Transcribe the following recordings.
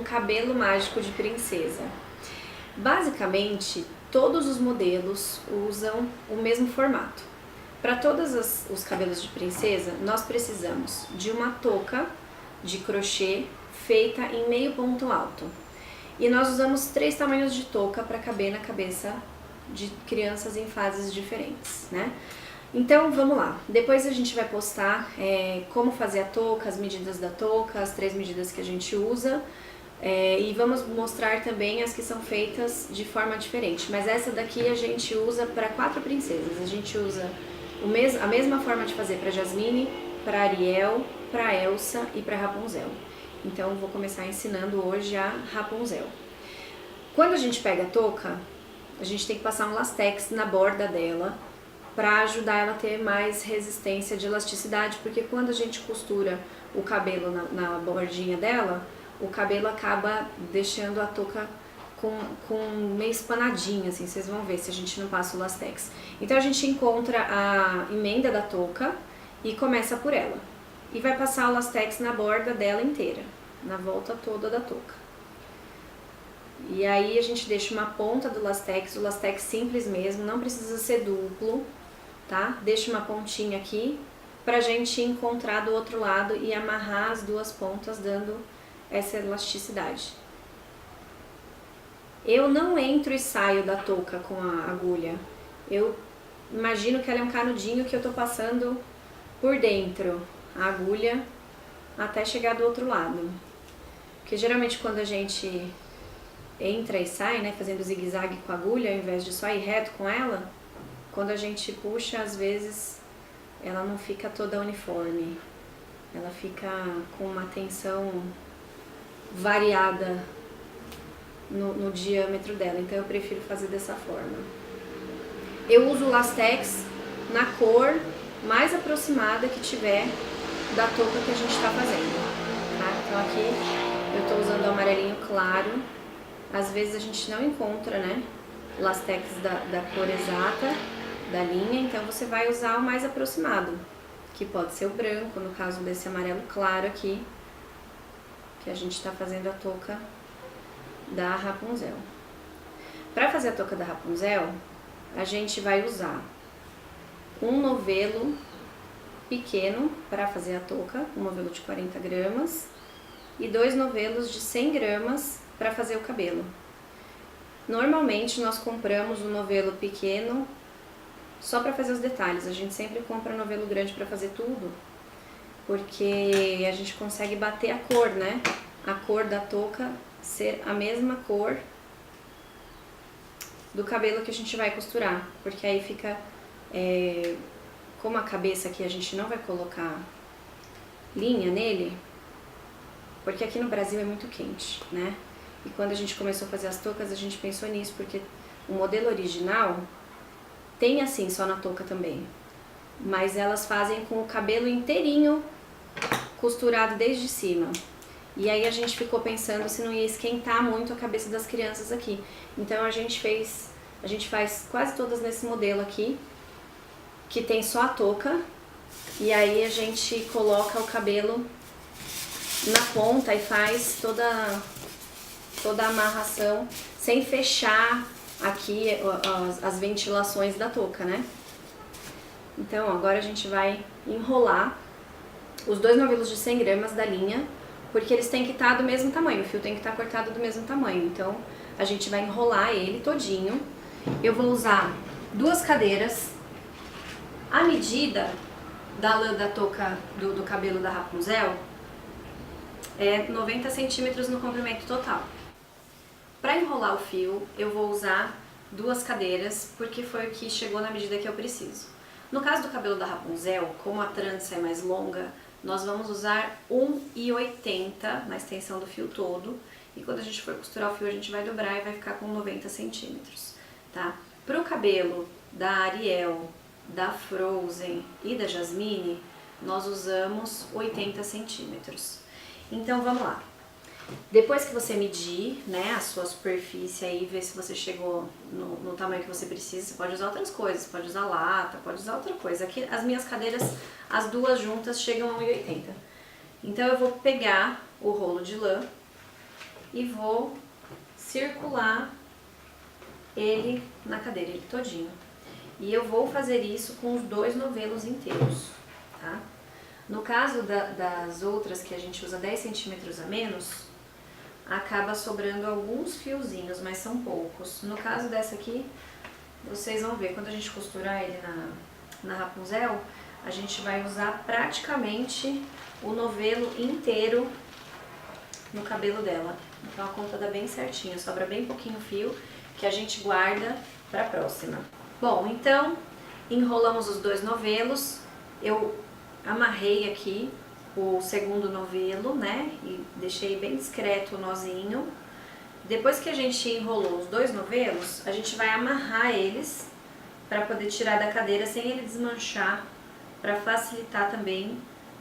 um cabelo mágico de princesa. Basicamente, todos os modelos usam o mesmo formato. Para todos os cabelos de princesa, nós precisamos de uma touca de crochê feita em meio ponto alto. E nós usamos 3 tamanhos de touca para caber na cabeça de crianças em fases diferentes, né? Então vamos lá, depois a gente vai postar como fazer a touca, as medidas da touca, as 3 medidas que a gente usa, e vamos mostrar também as que são feitas de forma diferente. Mas essa daqui a gente usa para 4 princesas, a gente usa a mesma forma de fazer para Jasmine, para Ariel, para Elsa e para Rapunzel. Então vou começar ensinando hoje a Rapunzel. Quando a gente pega a touca, a gente tem que passar um lastex na borda dela para ajudar ela a ter mais resistência de elasticidade, porque quando a gente costura o cabelo na bordinha dela, o cabelo acaba deixando a touca com meio espanadinha, assim, vocês vão ver se a gente não passa o lastex. Então a gente encontra a emenda da touca e começa por ela. E vai passar o lastex na borda dela inteira, na volta toda da touca. E aí a gente deixa uma ponta do lastex, o lastex simples mesmo, não precisa ser duplo, tá? Deixa uma pontinha aqui pra gente encontrar do outro lado e amarrar as 2 pontas, dando essa elasticidade. Eu não entro e saio da touca com a agulha. Eu imagino que ela é um canudinho que eu tô passando por dentro a agulha até chegar do outro lado. Porque geralmente quando a gente entra e sai, né, fazendo zigue-zague com a agulha, ao invés de só ir reto com ela, quando a gente puxa, às vezes ela não fica toda uniforme. Ela fica com uma tensão variada no diâmetro dela, então eu prefiro fazer dessa forma. Eu uso o lastex na cor mais aproximada que tiver da touca que a gente está fazendo, tá? Então aqui eu estou usando o amarelinho claro. Às vezes a gente não encontra, né, lastex da cor exata da linha, então você vai usar o mais aproximado, que pode ser o branco, no caso desse amarelo claro aqui, que a gente está fazendo a touca da Rapunzel. Para fazer a touca da Rapunzel, a gente vai usar um novelo pequeno para fazer a touca, um novelo de 40 gramas, e 2 novelos de 100 gramas para fazer o cabelo. Normalmente nós compramos um novelo pequeno só para fazer os detalhes, a gente sempre compra um novelo grande para fazer tudo, porque a gente consegue bater a cor, né? A cor da touca ser a mesma cor do cabelo que a gente vai costurar, porque aí fica, como a cabeça aqui a gente não vai colocar linha nele, porque aqui no Brasil é muito quente, né? E quando a gente começou a fazer as toucas, a gente pensou nisso, porque o modelo original tem assim só na touca também, mas elas fazem com o cabelo inteirinho costurado desde cima. E aí a gente ficou pensando se não ia esquentar muito a cabeça das crianças aqui. Então a gente faz quase todas nesse modelo aqui, que tem só a touca, e aí a gente coloca o cabelo na ponta e faz toda a amarração sem fechar aqui as ventilações da touca, né? Então agora a gente vai enrolar os 2 novelos de 100 gramas da linha, porque eles têm que estar do mesmo tamanho, o fio tem que estar cortado do mesmo tamanho. Então a gente vai enrolar ele todinho. Eu vou usar 2 cadeiras. A medida da lã da touca do cabelo da Rapunzel é 90 centímetros no comprimento total. Para enrolar o fio, eu vou usar 2 cadeiras, porque foi o que chegou na medida que eu preciso. No caso do cabelo da Rapunzel, como a trança é mais longa, nós vamos usar 1,80 na extensão do fio todo, e quando a gente for costurar o fio, a gente vai dobrar e vai ficar com 90 centímetros, tá? Para o cabelo da Ariel, da Frozen e da Jasmine, nós usamos 80 centímetros. Então vamos lá. Depois que você medir, né, a sua superfície aí, ver se você chegou no tamanho que você precisa, você pode usar outras coisas, pode usar lata, pode usar outra coisa. Aqui as minhas cadeiras, as 2 juntas chegam a 1,80. Então eu vou pegar o rolo de lã e vou circular ele na cadeira, ele todinho. E eu vou fazer isso com os 2 novelos inteiros, tá? No caso das outras que a gente usa 10 centímetros a menos, acaba sobrando alguns fiozinhos, mas são poucos. No caso dessa aqui, vocês vão ver, quando a gente costurar ele na Rapunzel, a gente vai usar praticamente o novelo inteiro no cabelo dela. Então a conta dá bem certinho, sobra bem pouquinho fio que a gente guarda para a próxima. Bom, então enrolamos os 2 novelos, eu amarrei aqui o segundo novelo, né, e deixei bem discreto o nozinho. Depois que a gente enrolou os 2 novelos, a gente vai amarrar eles para poder tirar da cadeira sem ele desmanchar, para facilitar também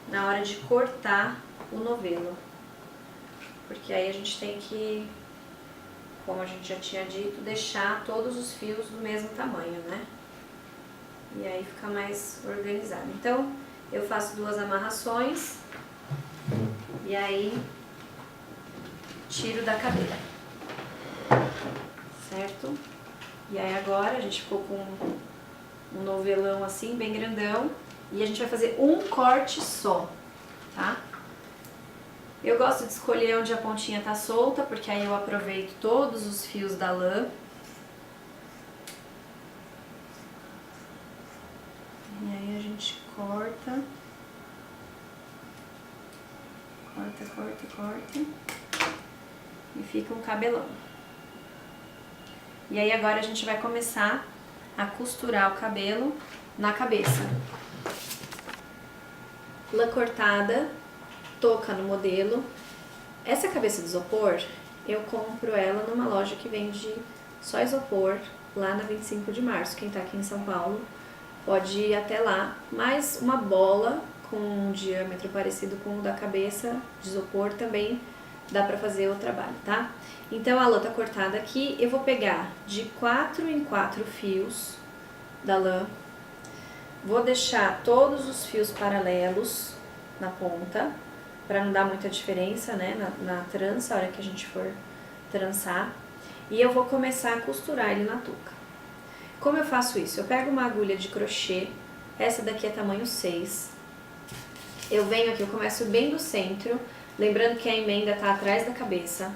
na hora de cortar o novelo. Porque aí a gente tem que, como a gente já tinha dito, deixar todos os fios do mesmo tamanho, né? E aí fica mais organizado. Então, eu faço 2 amarrações e aí tiro da cadeira, certo? E aí agora a gente ficou com um novelão assim, bem grandão, e a gente vai fazer um corte só, tá? Eu gosto de escolher onde a pontinha tá solta, porque aí eu aproveito todos os fios da lã. E aí a gente corta. Corta, corta, corta. E fica um cabelão. E aí agora a gente vai começar a costurar o cabelo na cabeça. Lã cortada, touca no modelo. Essa cabeça de isopor, eu compro ela numa loja que vende só isopor, lá na 25 de março. Quem tá aqui em São Paulo pode ir até lá. Mas uma bola com um diâmetro parecido com o da cabeça de isopor também dá pra fazer o trabalho, tá? Então a lã tá cortada aqui, eu vou pegar de 4 em 4 fios da lã, vou deixar todos os fios paralelos na ponta, para não dar muita diferença, né, na trança, a hora que a gente for trançar, e eu vou começar a costurar ele na touca. Como eu faço isso? Eu pego uma agulha de crochê, essa daqui é tamanho 6, eu venho aqui, eu começo bem do centro, lembrando que a emenda tá atrás da cabeça,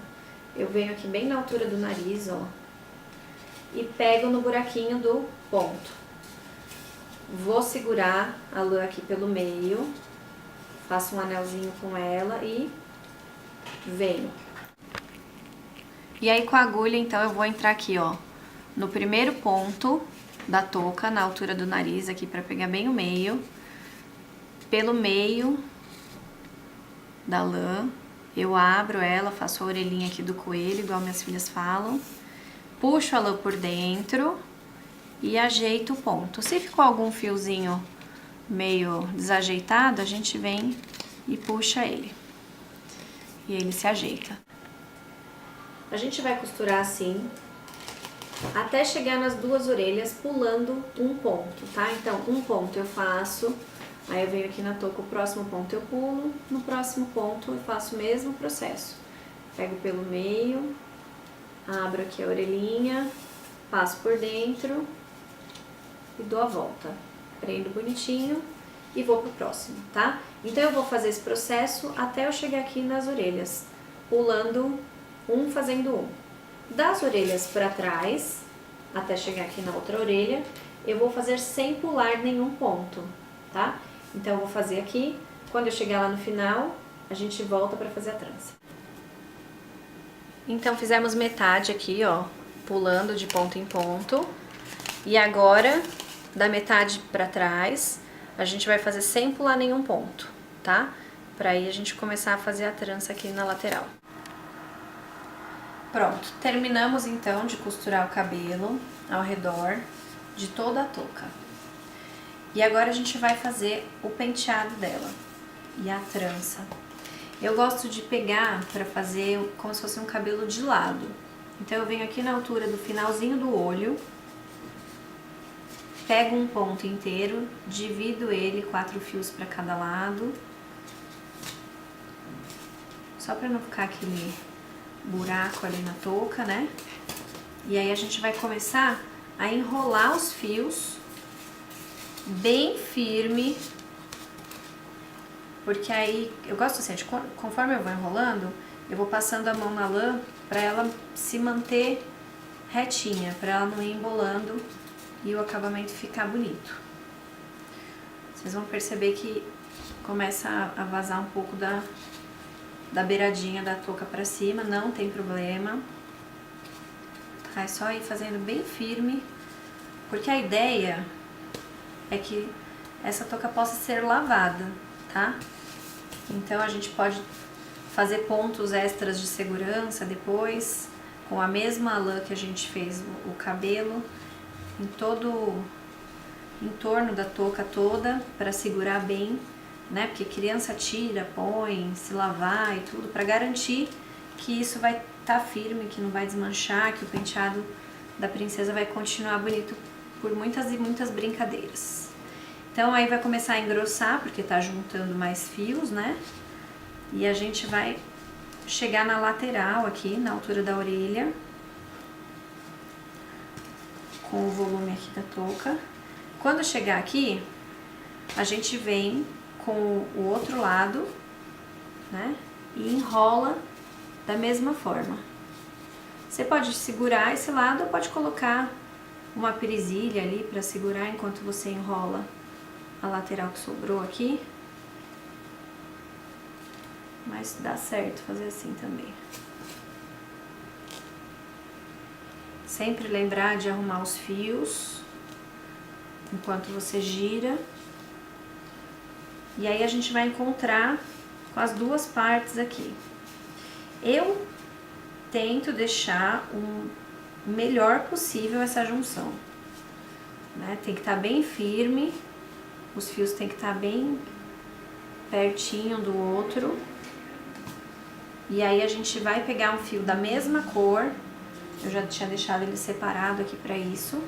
eu venho aqui bem na altura do nariz, ó, e pego no buraquinho do ponto. Vou segurar a lã aqui pelo meio, faço um anelzinho com ela e venho. E aí com a agulha, então, eu vou entrar aqui, ó, no primeiro ponto da touca, na altura do nariz, aqui pra pegar bem o meio. Pelo meio da lã, eu abro ela, faço a orelhinha aqui do coelho, igual minhas filhas falam. Puxo a lã por dentro e ajeito o ponto. Se ficou algum fiozinho meio desajeitado, a gente vem e puxa ele. E ele se ajeita. A gente vai costurar assim, até chegar nas 2 orelhas, pulando um ponto, tá? Então, um ponto eu faço, aí eu venho aqui na touca, o próximo ponto eu pulo, no próximo ponto eu faço o mesmo processo. Pego pelo meio, abro aqui a orelhinha, passo por dentro e dou a volta. Prendo bonitinho e vou pro próximo, tá? Então eu vou fazer esse processo até eu chegar aqui nas orelhas, pulando um, fazendo um. Das orelhas para trás, até chegar aqui na outra orelha, eu vou fazer sem pular nenhum ponto, tá? Então eu vou fazer aqui, quando eu chegar lá no final, a gente volta para fazer a trança. Então fizemos metade aqui, ó, pulando de ponto em ponto. E agora, da metade para trás, a gente vai fazer sem pular nenhum ponto, tá? Pra aí a gente começar a fazer a trança aqui na lateral. Pronto, terminamos então de costurar o cabelo ao redor de toda a touca. E agora a gente vai fazer o penteado dela e a trança. Eu gosto de pegar pra fazer como se fosse um cabelo de lado. Então eu venho aqui na altura do finalzinho do olho, pego um ponto inteiro, divido ele 4 fios para cada lado, só para não ficar aquele buraco ali na touca, né? E aí a gente vai começar a enrolar os fios bem firme, porque aí eu gosto assim, conforme eu vou enrolando, eu vou passando a mão na lã para ela se manter retinha, para ela não ir embolando e o acabamento ficar bonito. Vocês vão perceber que começa a vazar um pouco da beiradinha da touca para cima, não tem problema. É só ir fazendo bem firme, porque a ideia é que essa touca possa ser lavada, tá? Então a gente pode fazer pontos extras de segurança depois, com a mesma lã que a gente fez o cabelo, em todo em torno da touca toda, para segurar bem, né? Porque criança tira, põe, se lavar e tudo, para garantir que isso vai estar firme, que não vai desmanchar, que o penteado da princesa vai continuar bonito por muitas e muitas brincadeiras. Então aí vai começar a engrossar, porque tá juntando mais fios, né? E a gente vai chegar na lateral aqui, na altura da orelha, com o volume aqui da touca. Quando chegar aqui, a gente vem com o outro lado, né? E enrola da mesma forma. Você pode segurar esse lado ou pode colocar uma presilha ali para segurar enquanto você enrola a lateral que sobrou aqui. Mas dá certo fazer assim também. Sempre lembrar de arrumar os fios enquanto você gira. E aí a gente vai encontrar com as duas partes aqui. Eu tento deixar o melhor possível essa junção, né? Tem que estar bem firme, os fios tem que estar bem pertinho do outro. E aí a gente vai pegar um fio da mesma cor, eu já tinha deixado ele separado aqui pra isso,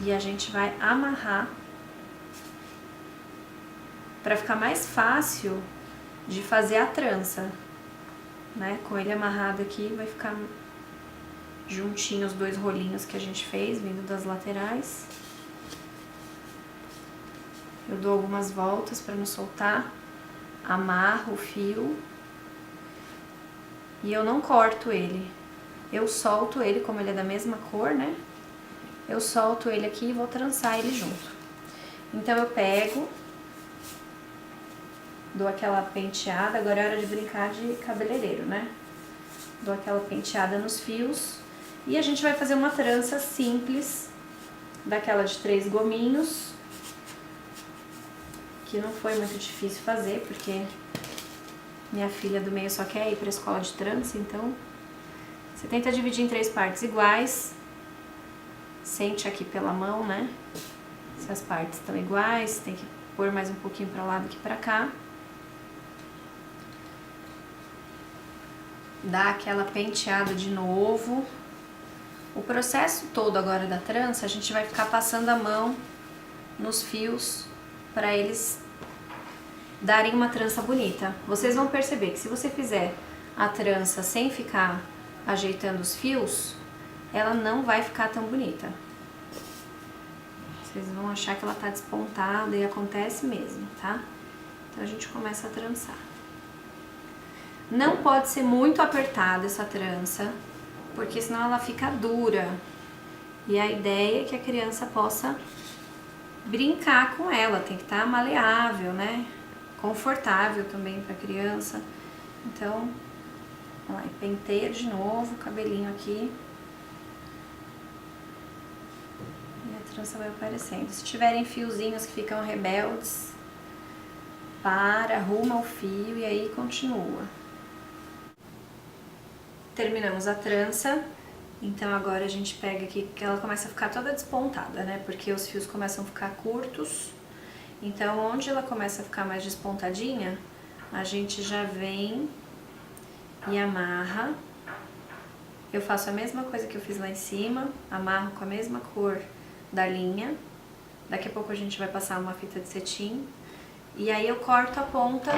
e a gente vai amarrar pra ficar mais fácil de fazer a trança, né? Com ele amarrado aqui vai ficar juntinho os dois rolinhos que a gente fez, vindo das laterais. Eu dou algumas voltas pra não soltar, amarro o fio. E eu não corto ele, eu solto ele, como ele é da mesma cor, né? Eu solto ele aqui e vou trançar ele junto. Então eu pego, dou aquela penteada, agora é hora de brincar de cabeleireiro, né? Dou aquela penteada nos fios e a gente vai fazer uma trança simples, daquela de 3 gominhos, que não foi muito difícil fazer, porque minha filha do meio só quer ir para a escola de trança, então você tenta dividir em 3 partes iguais. Sente aqui pela mão, né? Se as partes estão iguais, tem que pôr mais um pouquinho para lá do que para cá. Dá aquela penteada de novo. O processo todo agora da trança, a gente vai ficar passando a mão nos fios para eles darem uma trança bonita. Vocês vão perceber que se você fizer a trança sem ficar ajeitando os fios, ela não vai ficar tão bonita. Vocês vão achar que ela tá despontada e acontece mesmo, tá? Então a gente começa a trançar. Não pode ser muito apertada essa trança, porque senão ela fica dura. E a ideia é que a criança possa brincar com ela, tem que estar maleável, né? Confortável também para a criança. Então, vamos lá, penteia de novo o cabelinho aqui. E a trança vai aparecendo. Se tiverem fiozinhos que ficam rebeldes, arruma o fio e aí continua. Terminamos a trança. Então agora a gente pega aqui, que ela começa a ficar toda despontada, né? Porque os fios começam a ficar curtos. Então, onde ela começa a ficar mais despontadinha, a gente já vem e amarra. Eu faço a mesma coisa que eu fiz lá em cima, amarro com a mesma cor da linha. Daqui a pouco a gente vai passar uma fita de cetim. E aí eu corto a ponta.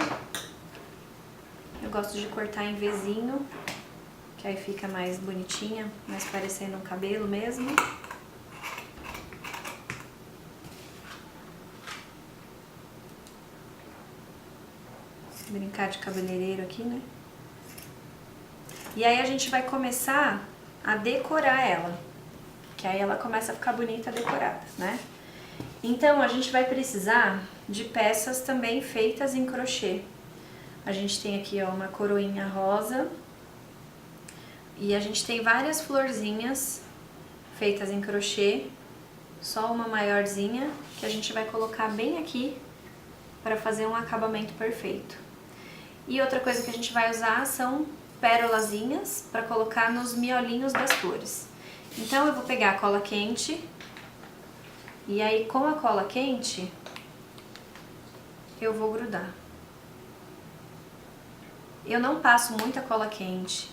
Eu gosto de cortar em Vzinho, que aí fica mais bonitinha, mais parecendo um cabelo mesmo. Brincar de cabeleireiro aqui, né? E aí a gente vai começar a decorar ela, que aí ela começa a ficar bonita decorada, né? Então a gente vai precisar de peças também feitas em crochê. A gente tem aqui, ó, uma coroinha rosa e a gente tem várias florzinhas feitas em crochê, só uma maiorzinha que a gente vai colocar bem aqui para fazer um acabamento perfeito. E outra coisa que a gente vai usar são pérolazinhas para colocar nos miolinhos das flores. Então eu vou pegar a cola quente e aí com a cola quente eu vou grudar. Eu não passo muita cola quente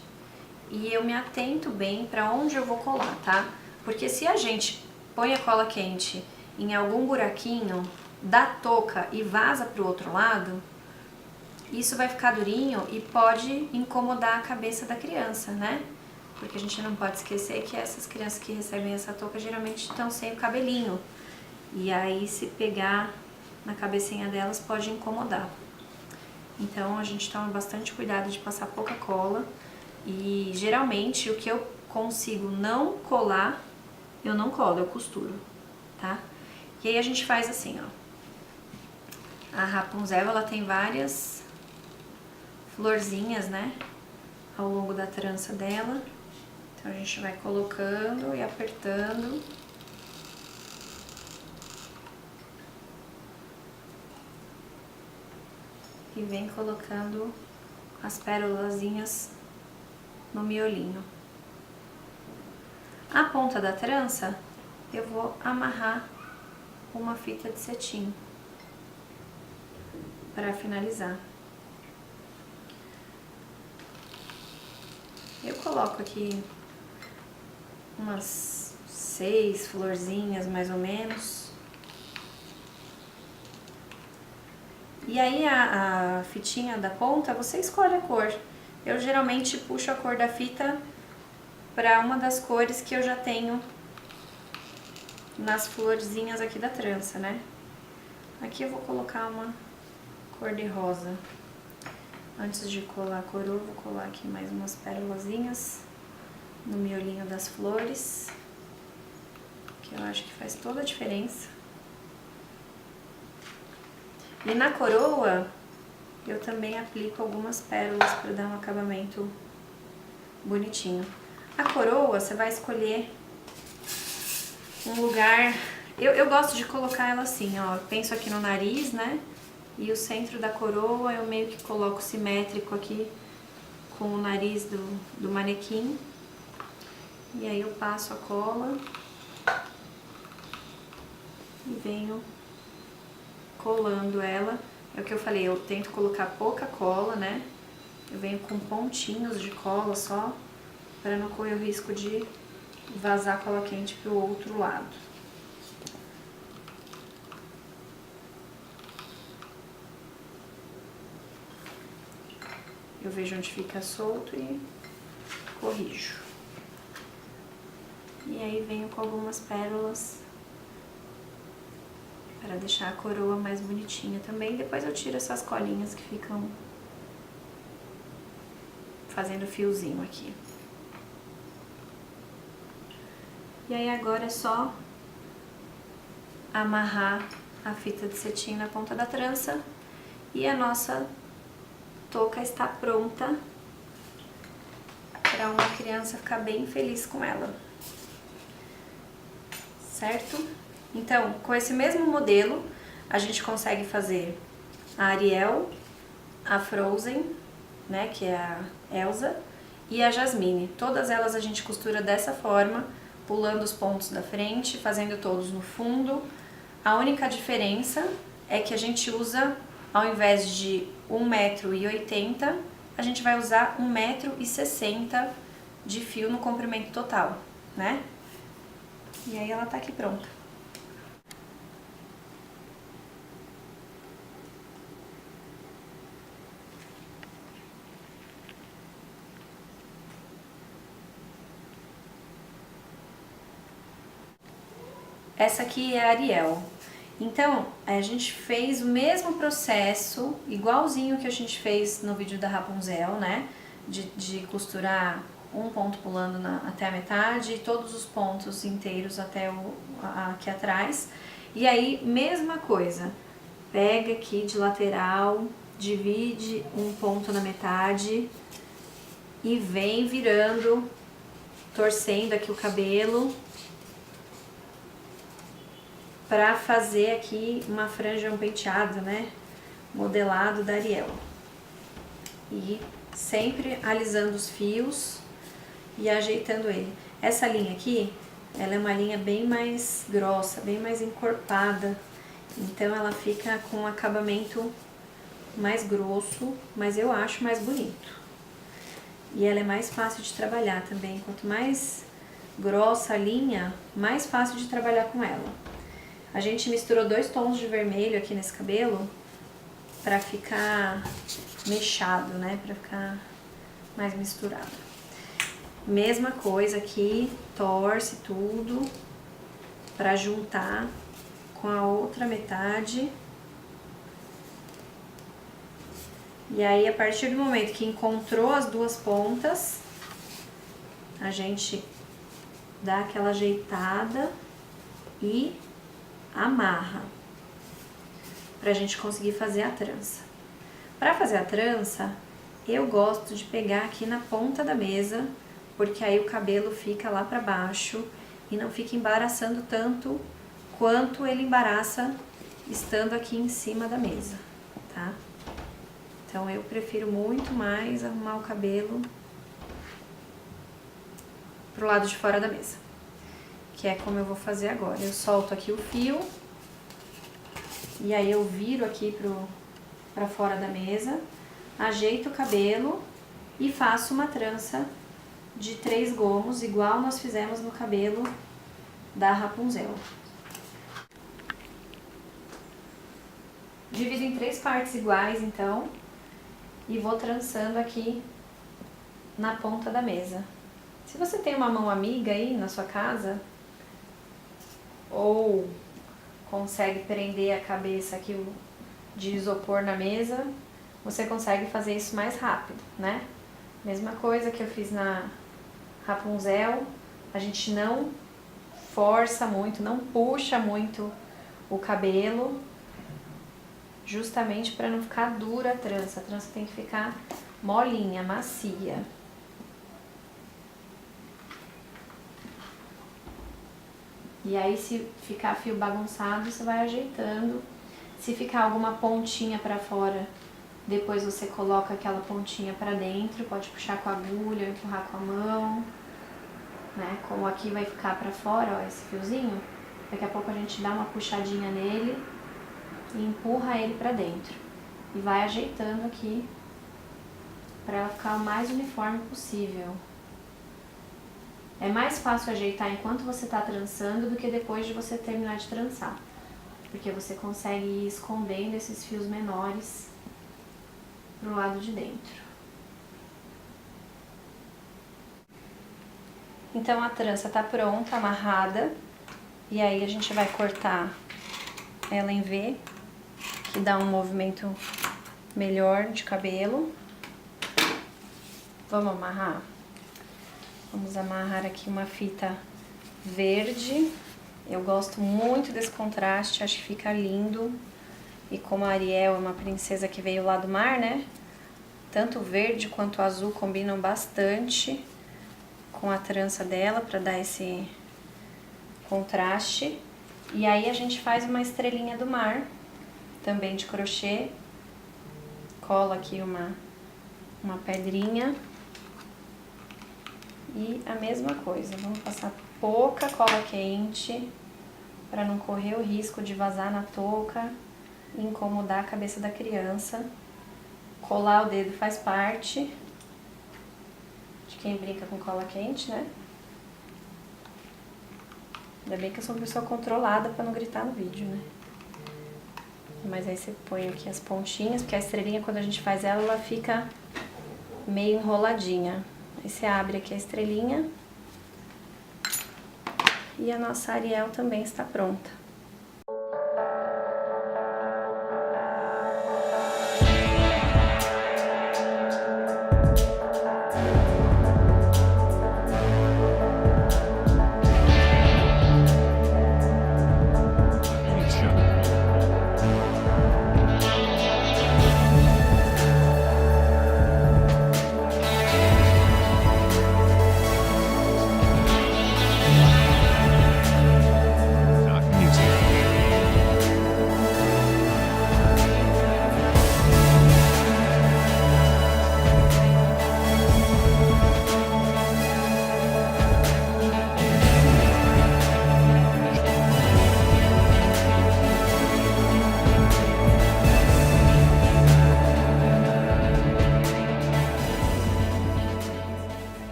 e eu me atento bem para onde eu vou colar, tá? Porque se a gente põe a cola quente em algum buraquinho da touca e vaza pro outro lado, isso vai ficar durinho e pode incomodar a cabeça da criança, né? Porque a gente não pode esquecer que essas crianças que recebem essa touca geralmente estão sem o cabelinho. E aí se pegar na cabecinha delas pode incomodar. Então a gente toma bastante cuidado de passar pouca cola. E geralmente o que eu consigo não colar, eu não colo, eu costuro, tá? E aí a gente faz assim, ó. A Rapunzel, ela tem várias florzinhas, né, ao longo da trança dela. Então a gente vai colocando e apertando. E vem colocando as pérolazinhas no miolinho. A ponta da trança eu vou amarrar uma fita de cetim para finalizar. Eu coloco aqui umas 6 florzinhas mais ou menos. E aí a fitinha da ponta, você escolhe a cor. Eu geralmente puxo a cor da fita para uma das cores que eu já tenho nas florzinhas aqui da trança, né? Aqui eu vou colocar uma cor de rosa. Antes de colar a coroa, vou colar aqui mais umas pérolazinhas no miolinho das flores, que eu acho que faz toda a diferença. E na coroa, eu também aplico algumas pérolas para dar um acabamento bonitinho. A coroa, você vai escolher um lugar... Eu gosto de colocar ela assim, ó. Eu penso aqui no nariz, né? E o centro da coroa eu meio que coloco simétrico aqui com o nariz do manequim. E aí eu passo a cola e venho colando ela. É o que eu falei, eu tento colocar pouca cola, né? Eu venho com pontinhos de cola só, para não correr o risco de vazar cola quente pro outro lado. Eu vejo onde fica solto e corrijo. E aí venho com algumas pérolas para deixar a coroa mais bonitinha também. Depois eu tiro essas colinhas que ficam fazendo fiozinho aqui. E aí agora é só amarrar a fita de cetim na ponta da trança e a nossa touca está pronta para uma criança ficar bem feliz com ela, certo? Então, com esse mesmo modelo, a gente consegue fazer a Ariel, a Frozen, né, que é a Elsa, e a Jasmine. Todas elas a gente costura dessa forma, pulando os pontos da frente, fazendo todos no fundo. A única diferença é que a gente usa, ao invés de 1,80 m, a gente vai usar 1,60 m de fio no comprimento total, né? E aí ela tá aqui pronta. essa aqui é a Ariel. Então, a gente fez o mesmo processo, igualzinho que a gente fez no vídeo da Rapunzel, né? De costurar um ponto pulando até a metade e todos os pontos inteiros até aqui atrás. E aí, mesma coisa, pega aqui de lateral, divide um ponto na metade e vem virando, torcendo aqui o cabelo para fazer aqui uma franja, um penteado, né, modelado da Ariel. E sempre alisando os fios e ajeitando ele. Essa linha aqui, ela é uma linha bem mais grossa, bem mais encorpada, então ela fica com um acabamento mais grosso, mas eu acho mais bonito. E ela é mais fácil de trabalhar também, quanto mais grossa a linha, mais fácil de trabalhar com ela. A gente misturou 2 tons de vermelho aqui nesse cabelo pra ficar mechado, né? Pra ficar mais misturado. Mesma coisa aqui, torce tudo pra juntar com a outra metade. E aí, a partir do momento que encontrou as 2 pontas, a gente dá aquela ajeitada e amarra pra gente conseguir fazer a trança. Pra fazer a trança, eu gosto de pegar aqui na ponta da mesa, porque aí o cabelo fica lá pra baixo e não fica embaraçando tanto quanto ele embaraça estando aqui em cima da mesa, tá? Então eu prefiro muito mais arrumar o cabelo pro lado de fora da mesa, que é como eu vou fazer agora. Eu solto aqui o fio e aí eu viro aqui pra fora da mesa, ajeito o cabelo e faço uma trança de 3 gomos, igual nós fizemos no cabelo da Rapunzel. Divido em 3 partes iguais, então, e vou trançando aqui na ponta da mesa. Se você tem uma mão amiga aí na sua casa, ou consegue prender a cabeça aqui de isopor na mesa, você consegue fazer isso mais rápido, né? Mesma coisa que eu fiz na Rapunzel, a gente não força muito, não puxa muito o cabelo, justamente para não ficar dura a trança tem que ficar molinha, macia. E aí, se ficar fio bagunçado, você vai ajeitando. Se ficar alguma pontinha pra fora, depois você coloca aquela pontinha pra dentro, pode puxar com a agulha, empurrar com a mão, né? Como aqui vai ficar pra fora, ó, esse fiozinho, daqui a pouco a gente dá uma puxadinha nele e empurra ele pra dentro. E vai ajeitando aqui pra ela ficar o mais uniforme possível. É mais fácil ajeitar enquanto você tá trançando do que depois de você terminar de trançar. Porque você consegue ir escondendo esses fios menores pro lado de dentro. Então a trança tá pronta, amarrada. E aí a gente vai cortar ela em V, que dá um movimento melhor de cabelo. Vamos amarrar? Vamos amarrar aqui uma fita verde. Eu gosto muito desse contraste, acho que fica lindo. E como a Ariel é uma princesa que veio lá do mar, né? Tanto o verde quanto o azul combinam bastante com a trança dela para dar esse contraste. E aí a gente faz uma estrelinha do mar, também de crochê. Cola aqui uma pedrinha. E a mesma coisa, vamos passar pouca cola quente para não correr o risco de vazar na touca e incomodar a cabeça da criança. Colar o dedo faz parte de quem brinca com cola quente, né? Ainda bem que eu sou uma pessoa controlada para não gritar no vídeo, né? Mas aí você põe aqui as pontinhas, porque a estrelinha, quando a gente faz ela, ela fica meio enroladinha. Aí você abre aqui a estrelinha E a nossa Ariel também está pronta.